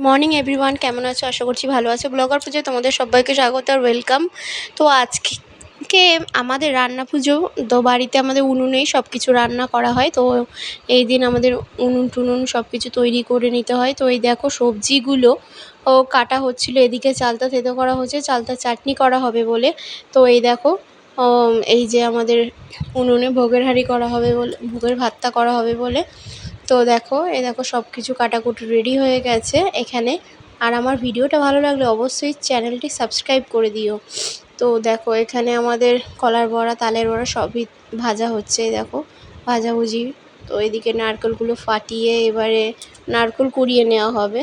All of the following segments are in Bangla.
মর্নিং এভরিওয়ান, কেমন আছো? আশা করছি ভালো আছো। ব্লগার পুজোয় তোমাদের সবাইকে স্বাগত আর ওয়েলকাম। তো আজকে আমাদের রান্না পুজো, তো বাড়িতে আমাদের উনুনেই সব কিছু রান্না করা হয়। তো এই দিন আমাদের উনুন টুনুন সব কিছু তৈরি করে নিতে হয়। তো এই দেখো সবজিগুলো কাটা হচ্ছিলো, এদিকে চালতা থেতো করা হচ্ছে, চালতা চাটনি করা হবে বলে। তো এই দেখো এই যে আমাদের উনুনে ভোগের হাঁড়ি করা হবে বলে, ভোগের ভাতটা করা হবে বলে। তো দেখো এই দেখো সব কিছু কাটাকুটি রেডি হয়ে গেছে এখানে। আর আমার ভিডিওটা ভালো লাগলে অবশ্যই চ্যানেলটি সাবস্ক্রাইব করে দিও। তো দেখো এখানে আমাদের কলার বড়া, তালের বড়া সবই ভাজা হচ্ছে। দেখো ভাজাভুজি। তো এদিকে নারকেলগুলো ফাটিয়ে এবারে নারকেল কুড়িয়ে নেওয়া হবে।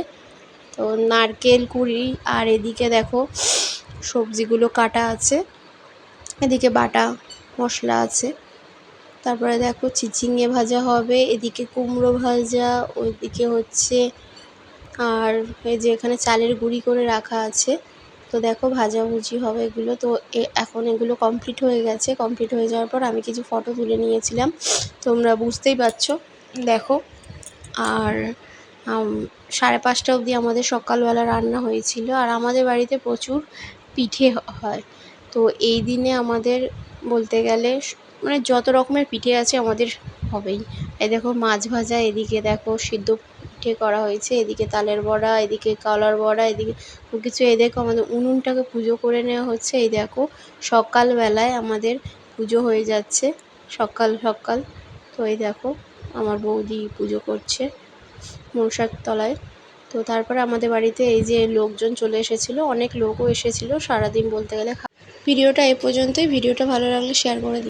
তো নারকেল কুড়ি, আর এদিকে দেখো সবজিগুলো কাটা আছে, এদিকে বাটা মশলা আছে। তারপরে দেখো চিচিঙে ভাজা হবে, এদিকে কুমড়ো ভাজা, ওইদিকে হচ্ছে আর এই যে এখানে চালের গুঁড়ি করে রাখা আছে। তো দেখো ভাজাভুজি হবে এগুলো। তো এখন এগুলো কমপ্লিট হয়ে গেছে। কমপ্লিট হয়ে যাওয়ার পর আমি কিছু ফটো তুলে নিয়েছিলাম, তোমরা বুঝতেই পারছো। দেখো আর 5:30 অবধি আমাদের সকালবেলা রান্না হয়েছিল। আর আমাদের বাড়িতে প্রচুর পিঠে হয়। তো এই দিনে আমাদের বলতে গেলে মানে যত রকমের পিঠে আছে আমাদের হবেই। এই দেখো মাছ ভাজা, এদিকে দেখো সিদ্ধ পিঠে করা হয়েছে, এদিকে তালের বড়া, এদিকে কলার বড়া, এদিকে কিছু। এই দেখো আমাদের উনুনটাকে পুজো করে নেওয়া হচ্ছে। এই দেখো সকালবেলায় আমাদের পুজো হয়ে যাচ্ছে, সকাল সকাল। তো এই দেখো আমার বৌদি পুজো করছে মনসার তলায়। তো তারপরে আমাদের বাড়িতে এই যে লোকজন চলে এসেছিলো, অনেক লোকও এসেছিলো সারাদিন বলতে গেলে। ভিডিওটা এ পর্যন্তই। ভিডিওটা ভালো লাগলে শেয়ার করে দিই।